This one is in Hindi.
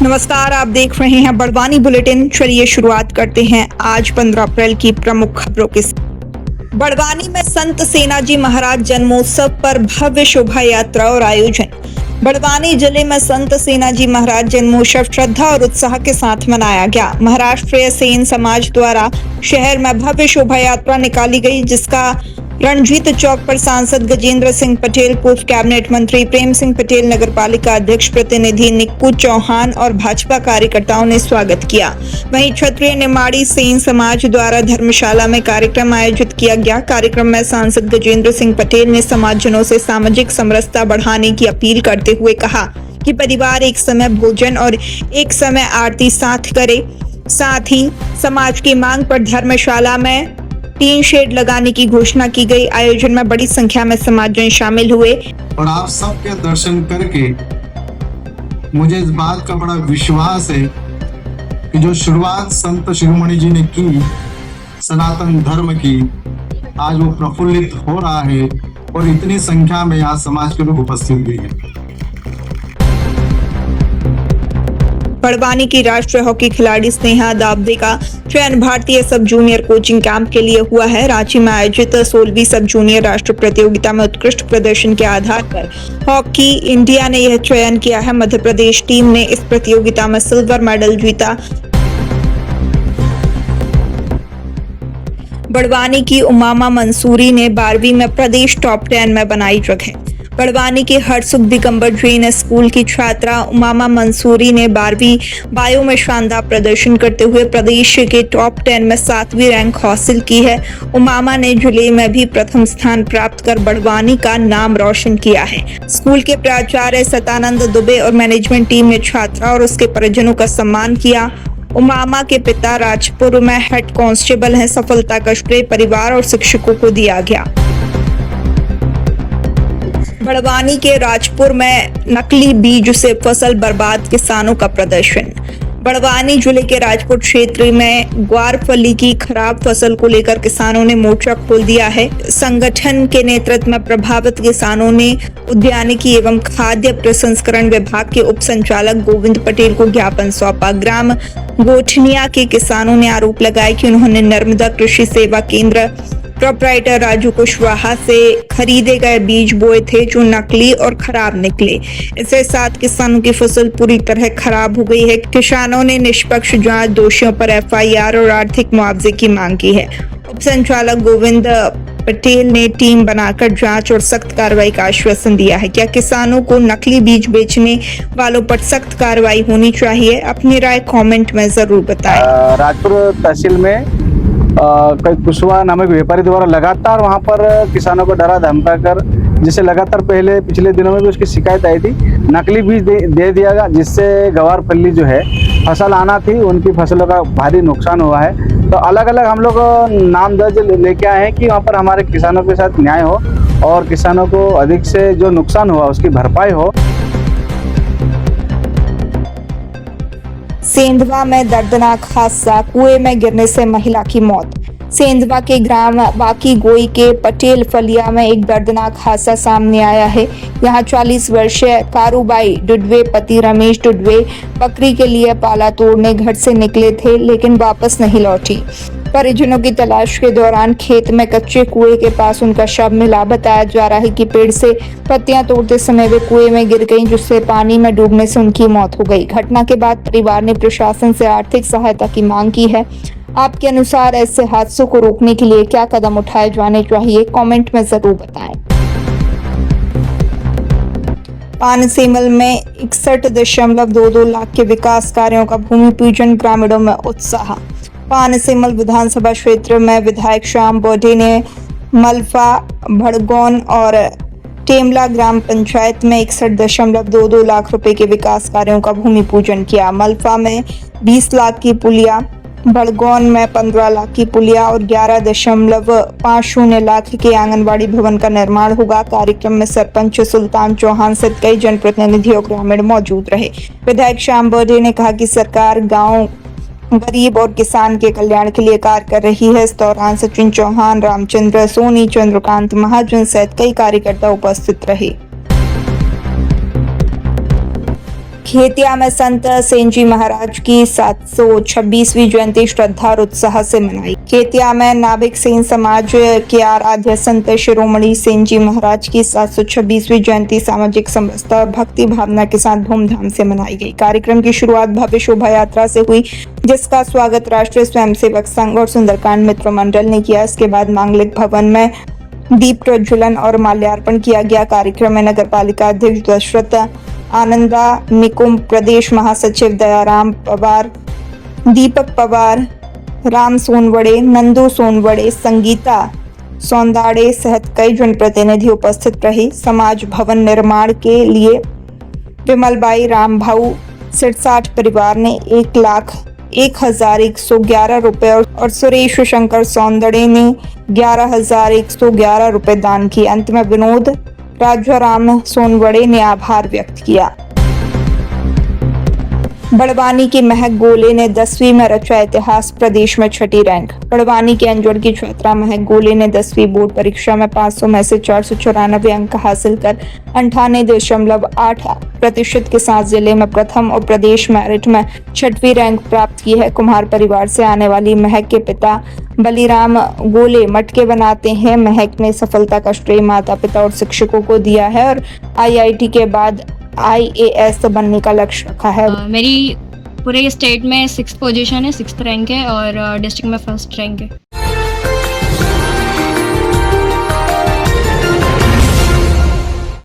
नमस्कार, आप देख रहे हैं बड़वानी बुलेटिन। चलिए शुरुआत करते हैं आज 15 अप्रैल की प्रमुख खबरों के साथ। बड़वानी में संत सेनाजी महाराज जन्मोत्सव पर भव्य शोभा यात्रा और आयोजन। बड़वानी जिले में संत सेनाजी महाराज जन्मोत्सव श्रद्धा और उत्साह के साथ मनाया गया। महाराष्ट्रीय सेन समाज द्वारा शहर में भव्य शोभा यात्रा निकाली गई, जिसका रणजीत चौक पर सांसद गजेंद्र सिंह पटेल, पूर्व कैबिनेट मंत्री प्रेम सिंह पटेल, नगर पालिका अध्यक्ष प्रतिनिधि निक्कू चौहान और भाजपा कार्यकर्ताओं ने स्वागत किया। वहीं क्षत्रिय निमाड़ी सेन समाज द्वारा धर्मशाला में कार्यक्रम आयोजित किया गया। कार्यक्रम में सांसद गजेंद्र सिंह पटेल ने समाजजनों से सामाजिक समरसता बढ़ाने की अपील करते हुए कहा कि परिवार एक समय भोजन और एक समय आरती साथ करे। साथ ही समाज की मांग पर धर्मशाला में टीन शेड लगाने की घोषणा की गई। आयोजन में बड़ी संख्या में समाजजन शामिल हुए और आप सबके दर्शन करके मुझे इस बात का बड़ा विश्वास है कि जो शुरुआत संत शिरोमणि जी ने की सनातन धर्म की, आज वो प्रफुल्लित हो रहा है और इतनी संख्या में आज समाज के लोग उपस्थित भी हैं। बड़वानी की राष्ट्रीय हॉकी खिलाड़ी स्नेहा दाबदे का चयन भारतीय सब जूनियर कोचिंग कैंप के लिए हुआ है। रांची में आयोजित 16वीं सब जूनियर राष्ट्रीय प्रतियोगिता में उत्कृष्ट प्रदर्शन के आधार पर हॉकी इंडिया ने यह चयन किया है। मध्य प्रदेश टीम ने इस प्रतियोगिता में सिल्वर मेडल जीता। बड़वानी की उमामा मंसूरी ने 12वीं में प्रदेश टॉप 10 में बनाई जगह। बड़वानी के हरसुख दिगंबर जैन स्कूल की छात्रा उमामा मंसूरी ने 12वीं बायो में शानदार प्रदर्शन करते हुए प्रदेश के टॉप 10 में 7वीं रैंक हासिल की है। उमामा ने जिले में भी प्रथम स्थान प्राप्त कर बड़वानी का नाम रोशन किया है। स्कूल के प्राचार्य सतानंद दुबे और मैनेजमेंट टीम ने छात्रा और उसके परिजनों का सम्मान किया। उमामा के पिता राजपुर में हेड कांस्टेबल हैं। सफलता का श्रेय परिवार और शिक्षकों को दिया गया। बड़वानी के राजपुर में नकली बीज से फसल बर्बाद किसानों का प्रदर्शन। बड़वानी जिले के राजपुर क्षेत्र में ग्वारफली की खराब फसल को लेकर किसानों ने मोर्चा खोल दिया है। संगठन के नेतृत्व में प्रभावित किसानों ने उद्यानिकी एवं खाद्य प्रसंस्करण विभाग के उप संचालक गोविंद पटेल को ज्ञापन सौंपा। ग्राम गोठनिया के किसानों ने आरोप लगाया कि उन्होंने नर्मदा कृषि सेवा केंद्र प्रोपराइटर राजू कुशवाहा से खरीदे गए बीज बोए थे, जो नकली और खराब निकले। इसके साथ किसानों की फसल पूरी तरह खराब हो गई है। किसानों ने निष्पक्ष जांच, दोषियों पर एफआईआर और आर्थिक मुआवजे की मांग की है। उप संचालक गोविंद पटेल ने टीम बनाकर जांच और सख्त कार्रवाई का आश्वासन दिया है। क्या किसानों को नकली बीज बेचने वालों पर सख्त कार्रवाई होनी चाहिए? अपनी राय कमेंट में जरूर बताएं। राजपुर तहसील में कई कुशवाहा नामक व्यापारी द्वारा लगातार वहां पर किसानों को डरा धमका कर, जिसे लगातार पिछले दिनों में भी उसकी शिकायत आई थी, नकली बीज दे दिया गया, जिससे गवारफली जो है फसल आना थी, उनकी फसलों का भारी नुकसान हुआ है। तो अलग अलग हम लोग नाम दर्ज लेके आए हैं कि वहाँ पर हमारे किसानों के साथ न्याय हो और किसानों को अधिक से जो नुकसान हुआ उसकी भरपाई हो। सेंधवा में दर्दनाक हादसा, कुएं में गिरने से महिला की मौत। सेंधवा के ग्राम बाकी गोई के पटेल फलिया में एक दर्दनाक हादसा सामने आया है। यहाँ 40 वर्षीय कारूबाई डुडवे पति रमेश डुडवे बकरी के लिए पाला तोड़ने घर से निकले थे, लेकिन वापस नहीं लौटी। परिजनों की तलाश के दौरान खेत में कच्चे कुएं के पास उनका शव मिला। बताया जा रहा है कि पेड़ से पत्तियां तोड़ते समय वे कुएं में गिर गईं, जिससे पानी में डूबने से उनकी मौत हो गई। घटना के बाद परिवार ने प्रशासन से आर्थिक सहायता की मांग की है। आपके अनुसार ऐसे हादसों को रोकने के लिए क्या कदम उठाए जाने चाहिए? कमेंट में जरूर बताएं। पानसेमल में 61.22 लाख के विकास कार्यों का भूमि पूजन, ग्रामीणों में उत्साह। पानसेमल विधानसभा क्षेत्र में विधायक श्याम बोडे ने मलफा, भड़गौन और टेमला ग्राम पंचायत में 61.22 लाख रुपए के विकास कार्यों का भूमि पूजन किया। मलफा में 20 लाख की पुलिया, भड़गौन में 15 लाख की पुलिया और 11.50 लाख के आंगनबाड़ी भवन का निर्माण होगा। कार्यक्रम में सरपंच सुल्तान चौहान सहित कई जनप्रतिनिधि और ग्रामीण मौजूद रहे। विधायक श्याम बोडे ने कहा कि सरकार गांव, गरीब और किसान के कल्याण के लिए कार्य कर रही है। इस दौरान सचिन चौहान, रामचंद्र सोनी, चंद्रकांत महाजन सहित कई कार्यकर्ता उपस्थित रहे। खेतिया में संत सेंजी महाराज की 726वीं जयंती श्रद्धा और उत्साह से मनाई। खेतिया में नाभिक सेन समाज के आराध्य संत शिरोमणि सेंजी महाराज की 726वीं जयंती सामाजिक समरसता और भक्ति भावना के साथ धूमधाम से मनाई गई। कार्यक्रम की शुरुआत भव्य शोभा यात्रा से हुई, जिसका स्वागत राष्ट्रीय स्वयंसेवक संघ और सुंदरकांड मित्र मंडल ने किया। इसके बाद मांगलिक भवन में दीप प्रज्वलन और माल्यार्पण किया गया। कार्यक्रम में नगर पालिका अध्यक्ष दशरथ आनंदा, निकुंभ प्रदेश महासचिव दयाराम पवार, दीपक पवार, राम सोनवड़े, नंदू सोनवड़े, संगीता सौंदाड़े सहित कई जनप्रतिनिधि उपस्थित रहे। समाज भवन निर्माण के लिए विमलबाई रामभाऊ 67 परिवार ने 1,0111 रुपए और सुरेश शंकर सौंदड़े ने 11,111 रुपए दान किए। अंत में विनोद राजाराम सोनवड़े ने आभार व्यक्त किया। बड़वानी की महक गोले ने 10वीं में रचा इतिहास, प्रदेश में छठी रैंक। बड़वानी के अंजोड़ की छात्रा महक गोले ने 10वीं बोर्ड परीक्षा में 500 में से 494 अंक हासिल कर 98.8% के साथ जिले में प्रथम और प्रदेश मेरिट में 6वीं रैंक प्राप्त की है। कुम्हार परिवार से आने वाली महक के पिता बलीराम गोले मटके बनाते हैं। महक ने सफलता का श्रेय माता पिता और शिक्षकों को दिया है और IIT के बाद IAS बनने का लक्ष्य रखा है। मेरी पूरे स्टेट में 6th पोजीशन है, 6th रैंक है और डिस्ट्रिक्ट में 1st रैंक है।